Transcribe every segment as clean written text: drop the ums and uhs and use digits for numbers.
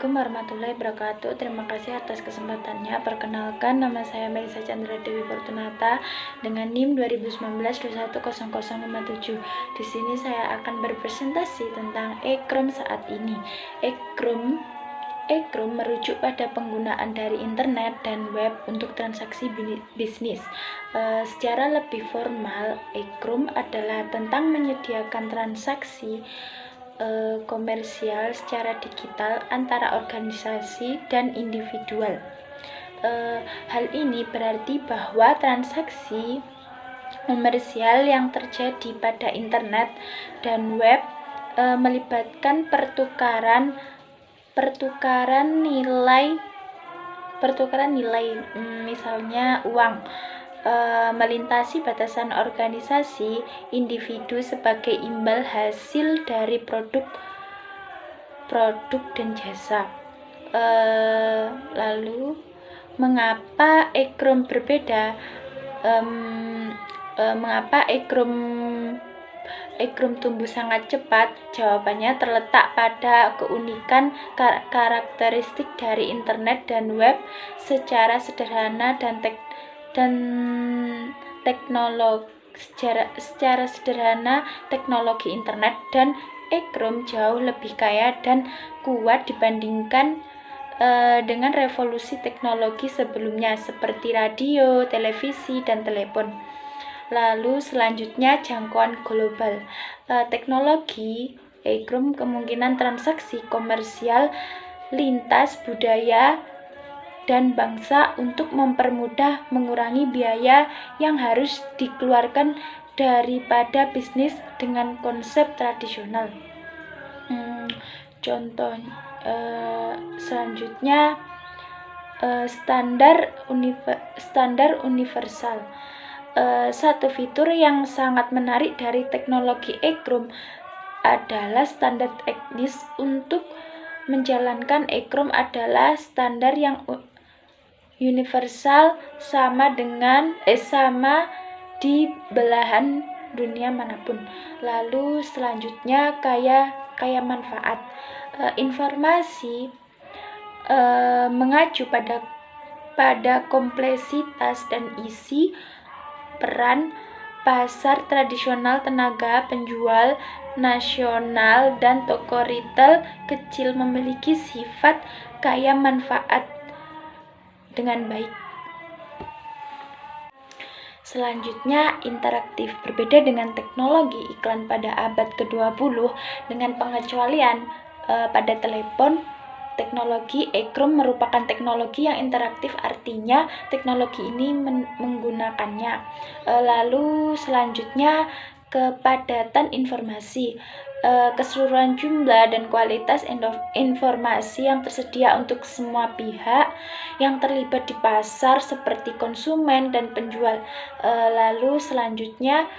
Assalamualaikum warahmatullahi wabarakatuh. Terima kasih atas kesempatannya. Perkenalkan, nama saya Melisa Chandra Dewi Fortunata dengan NIM 2019-210057. Di sini saya akan berpresentasi tentang e-krom saat ini. E-krom merujuk pada penggunaan dari internet dan web untuk transaksi bisnis. Secara lebih formal, e-krom adalah tentang menyediakan transaksi komersial secara digital antara organisasi dan individual. Hal ini berarti bahwa transaksi komersial yang terjadi pada internet dan web melibatkan pertukaran nilai, misalnya uang, melintasi batasan organisasi individu sebagai imbal hasil dari produk dan jasa. Lalu mengapa e-krom berbeda? Mengapa e-krom tumbuh sangat cepat? Jawabannya terletak pada keunikan karakteristik dari internet dan web secara sederhana dan teknologi internet dan e-krom jauh lebih kaya dan kuat dibandingkan dengan revolusi teknologi sebelumnya seperti radio, televisi, dan telepon. Lalu selanjutnya jangkauan global. Teknologi e-krom kemungkinan transaksi komersial lintas budaya dan bangsa untuk mempermudah mengurangi biaya yang harus dikeluarkan daripada bisnis dengan konsep tradisional. Contoh selanjutnya standar universal. Satu fitur yang sangat menarik dari teknologi e-krom adalah standar teknis untuk menjalankan e-krom adalah standar yang universal sama di belahan dunia manapun. Lalu selanjutnya kaya manfaat. Informasi mengacu pada kompleksitas dan isi peran pasar tradisional, tenaga penjual nasional, dan toko retail kecil memiliki sifat kaya manfaat dengan baik. Selanjutnya, interaktif. Berbeda dengan teknologi iklan pada abad ke-20 dengan pengecualian pada telepon, teknologi e-krom merupakan teknologi yang interaktif, artinya teknologi ini menggunakannya. Lalu selanjutnya, kepadatan informasi. Keseluruhan jumlah dan kualitas informasi yang tersedia untuk semua pihak yang terlibat di pasar seperti konsumen dan penjual. Lalu selanjutnya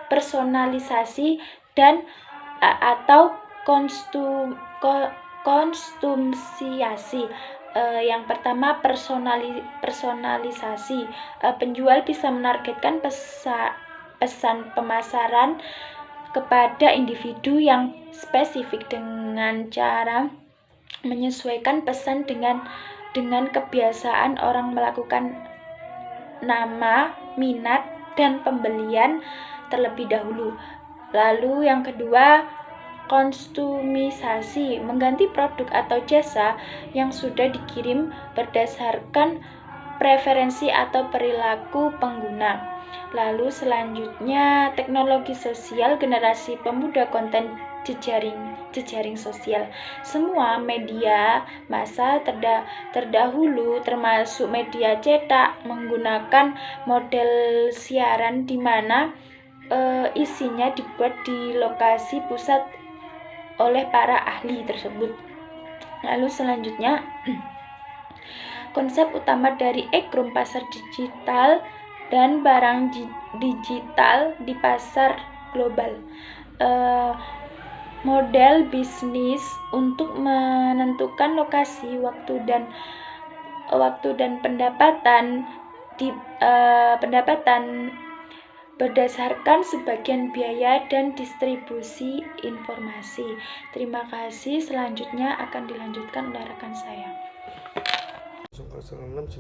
personalisasi dan atau konsumsiasi. Yang pertama, personalisasi. Penjual bisa menargetkan pesan pemasaran kepada individu yang spesifik dengan cara menyesuaikan pesan dengan kebiasaan orang melakukan nama, minat, dan pembelian terlebih dahulu. Lalu yang kedua, konsumisasi, mengganti produk atau jasa yang sudah dikirim berdasarkan preferensi atau perilaku pengguna. Lalu selanjutnya, teknologi sosial, generasi pemuda, konten jejaring sosial. Semua media massa terdahulu termasuk media cetak menggunakan model siaran di mana isinya dibuat di lokasi pusat oleh para ahli tersebut. Lalu selanjutnya, konsep utama dari e-krom, pasar digital dan barang digital di pasar global. Model bisnis untuk menentukan lokasi, waktu dan pendapatan berdasarkan sebagian biaya dan distribusi informasi. Terima kasih. Selanjutnya akan dilanjutkan oleh rekan saya. 0069.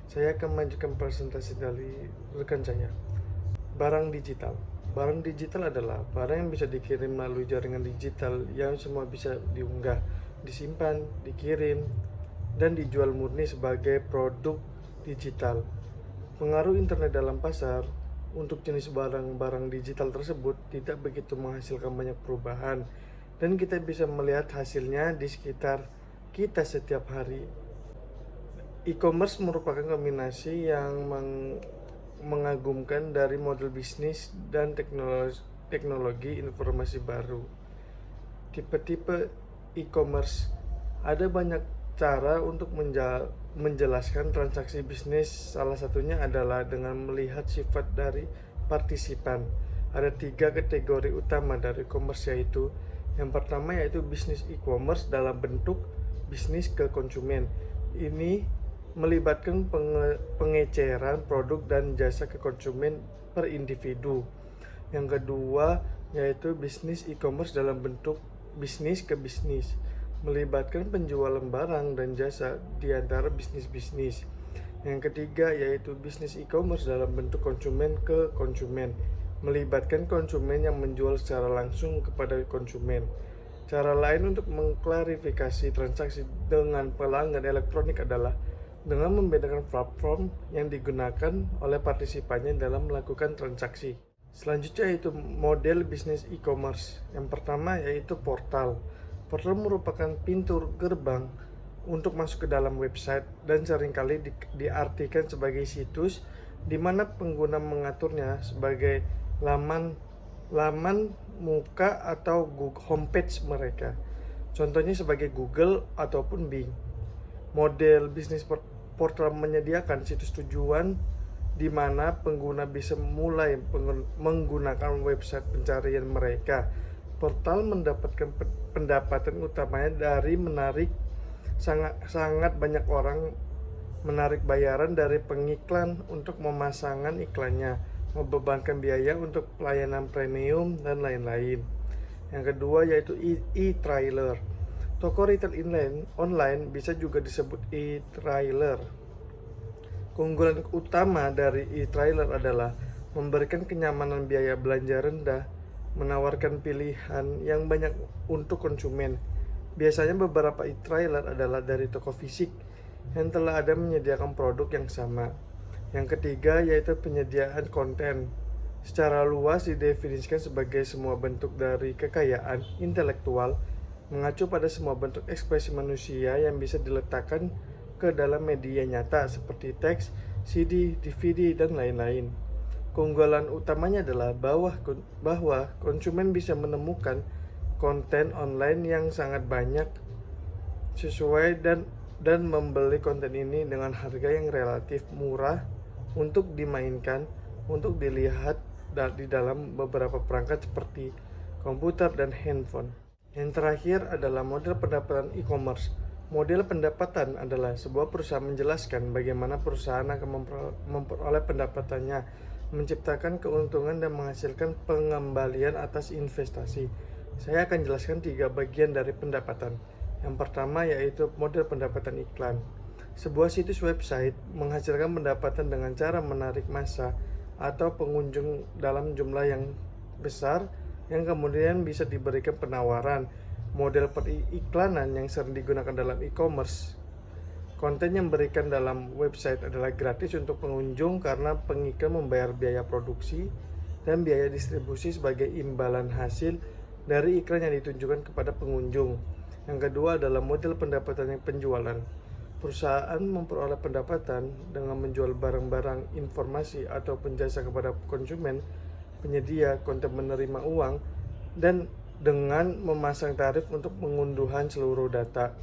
Saya akan mengajukan presentasi dari rekan saya. Barang digital. Barang digital adalah barang yang bisa dikirim melalui jaringan digital yang semua bisa diunggah, disimpan, dikirim, dan dijual murni sebagai produk digital. Pengaruh internet dalam pasar untuk jenis barang-barang digital tersebut tidak begitu menghasilkan banyak perubahan, dan kita bisa melihat hasilnya di sekitar kita setiap hari. E-commerce merupakan kombinasi yang mengagumkan dari model bisnis dan teknologi informasi baru. Tipe-tipe e-commerce. Ada banyak cara untuk menjelaskan transaksi bisnis. Salah satunya adalah dengan melihat sifat dari partisipan. Ada 3 kategori utama dari e-commerce, yaitu yang pertama yaitu bisnis e-commerce dalam bentuk bisnis ke konsumen. Ini melibatkan pengeceran produk dan jasa ke konsumen per individu. Yang kedua yaitu bisnis e-commerce dalam bentuk bisnis ke bisnis, melibatkan penjualan barang dan jasa di antara bisnis-bisnis. Yang ketiga yaitu bisnis e-commerce dalam bentuk konsumen ke konsumen, melibatkan konsumen yang menjual secara langsung kepada konsumen. Cara lain untuk mengklarifikasi transaksi dengan pelanggan elektronik adalah dengan membedakan platform yang digunakan oleh partisipannya dalam melakukan transaksi. Selanjutnya yaitu model bisnis e-commerce. Yang pertama yaitu portal. Portal merupakan pintu gerbang untuk masuk ke dalam website dan seringkali diartikan sebagai situs di mana pengguna mengaturnya sebagai laman muka atau Google homepage mereka. Contohnya sebagai Google ataupun Bing. Model bisnis portal menyediakan situs tujuan di mana pengguna bisa mulai menggunakan website pencarian mereka. Portal mendapatkan pendapatan utamanya dari sangat banyak orang menarik bayaran dari pengiklan untuk memasangkan iklannya, membebankan biaya untuk pelayanan premium, dan lain-lain. Yang kedua yaitu e-trailer. Toko retail online bisa juga disebut e-trailer. Keunggulan utama dari e-trailer adalah memberikan kenyamanan biaya belanja rendah, menawarkan pilihan yang banyak untuk konsumen. Biasanya beberapa e-trailer adalah dari toko fisik yang telah ada menyediakan produk yang sama. Yang ketiga yaitu penyediaan konten. Secara luas didefinisikan sebagai semua bentuk dari kekayaan intelektual, mengacu pada semua bentuk ekspresi manusia yang bisa diletakkan ke dalam media nyata seperti teks, CD, DVD, dan lain-lain. Keunggulan utamanya adalah bahwa konsumen bisa menemukan konten online yang sangat banyak sesuai dan membeli konten ini dengan harga yang relatif murah untuk dimainkan, untuk dilihat di dalam beberapa perangkat seperti komputer dan handphone. Yang terakhir adalah model pendapatan e-commerce. Model pendapatan adalah sebuah perusahaan menjelaskan bagaimana perusahaan akan memperoleh pendapatannya, menciptakan keuntungan dan menghasilkan pengembalian atas investasi. Saya akan jelaskan 3 bagian dari pendapatan. Yang pertama yaitu model pendapatan iklan. Sebuah situs website menghasilkan pendapatan dengan cara menarik massa atau pengunjung dalam jumlah yang besar yang kemudian bisa diberikan penawaran. Model periklanan yang sering digunakan dalam e-commerce. Konten yang diberikan dalam website adalah gratis untuk pengunjung karena pengiklan membayar biaya produksi dan biaya distribusi sebagai imbalan hasil dari iklan yang ditunjukkan kepada pengunjung. Yang kedua adalah model pendapatan yang penjualan. Perusahaan memperoleh pendapatan dengan menjual barang-barang, informasi, atau jasa kepada konsumen, penyedia, konten menerima uang, dan dengan memasang tarif untuk pengunduhan seluruh data.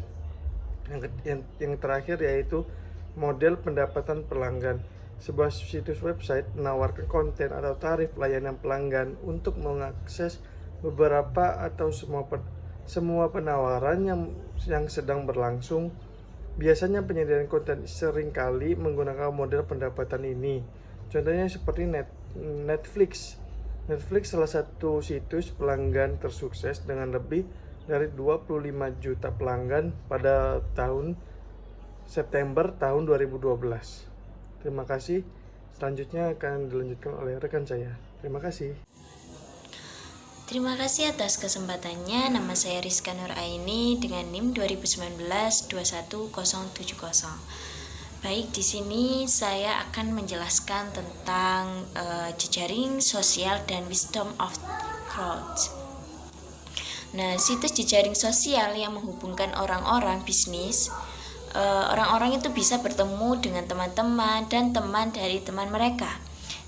Yang terakhir yaitu model pendapatan pelanggan. Sebuah situs website menawarkan konten atau tarif layanan pelanggan untuk mengakses beberapa atau semua penawaran yang sedang berlangsung. Biasanya penyediaan konten seringkali menggunakan model pendapatan ini. Contohnya seperti Netflix. Netflix salah satu situs pelanggan tersukses dengan lebih dari 25 juta pelanggan pada tahun September tahun 2012. Terima kasih. Selanjutnya akan dilanjutkan oleh rekan saya. Terima kasih. Terima kasih atas kesempatannya. Nama saya Rizka Nur Aini dengan NIM 2019-21070. Baik, di sini saya akan menjelaskan tentang jejaring sosial dan wisdom of crowds. Nah, situs jejaring sosial yang menghubungkan orang-orang bisnis, orang-orang itu bisa bertemu dengan teman-teman dan teman dari teman mereka.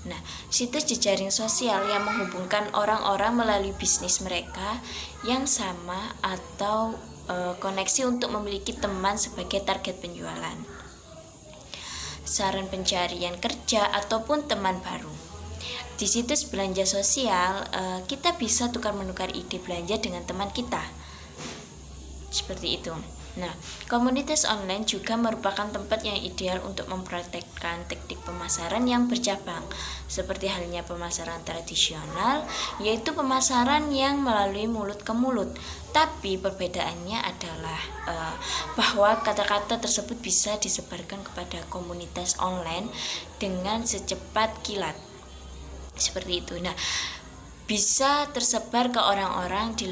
Nah, situs jejaring sosial yang menghubungkan orang-orang melalui bisnis mereka yang sama atau koneksi untuk memiliki teman sebagai target penjualan, saran pencarian kerja, ataupun teman baru. Di situs belanja sosial, kita bisa tukar-menukar ide belanja dengan teman kita. Seperti itu. Nah, komunitas online juga merupakan tempat yang ideal untuk mempraktekkan teknik pemasaran yang bercabang, seperti halnya pemasaran tradisional, yaitu pemasaran yang melalui mulut ke mulut. Tapi perbedaannya adalah bahwa kata-kata tersebut bisa disebarkan kepada komunitas online dengan secepat kilat. Seperti itu. Nah, bisa tersebar ke orang-orang di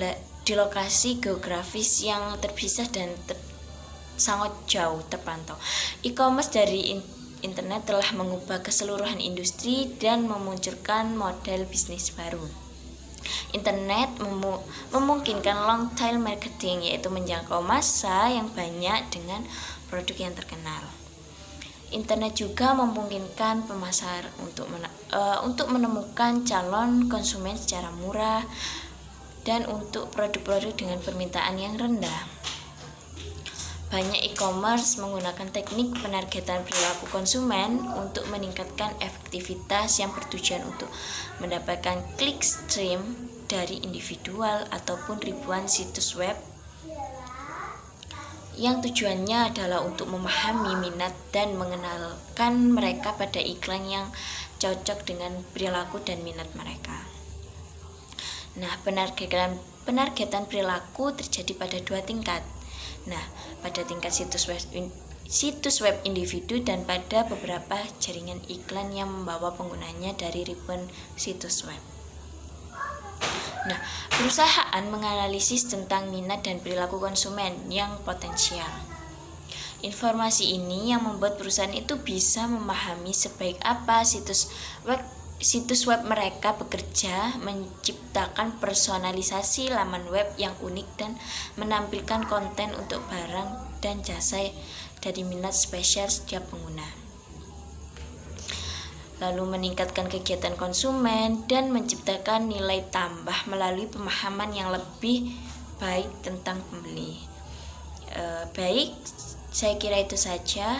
lokasi geografis yang terpisah dan sangat jauh terpantau. E-commerce dari internet telah mengubah keseluruhan industri dan memunculkan model bisnis baru. Internet memungkinkan long tail marketing, yaitu menjangkau massa yang banyak dengan produk yang terkenal. Internet juga memungkinkan pemasar untuk menemukan calon konsumen secara murah dan untuk produk-produk dengan permintaan yang rendah. Banyak e-commerce menggunakan teknik penargetan perilaku konsumen untuk meningkatkan efektivitas yang bertujuan untuk mendapatkan klik stream dari individual ataupun ribuan situs web yang tujuannya adalah untuk memahami minat dan mengenalkan mereka pada iklan yang cocok dengan perilaku dan minat mereka. Nah, penargetan perilaku terjadi pada dua tingkat. Nah, pada tingkat situs web individu dan pada beberapa jaringan iklan yang membawa penggunanya dari ribuan situs web. Nah, perusahaan menganalisis tentang minat dan perilaku konsumen yang potensial. Informasi ini yang membuat perusahaan itu bisa memahami sebaik apa situs web mereka bekerja, menciptakan personalisasi laman web yang unik dan menampilkan konten untuk barang dan jasa dari minat spesial setiap pengguna. Lalu meningkatkan kegiatan konsumen dan menciptakan nilai tambah melalui pemahaman yang lebih baik tentang pembeli. Baik, saya kira itu saja.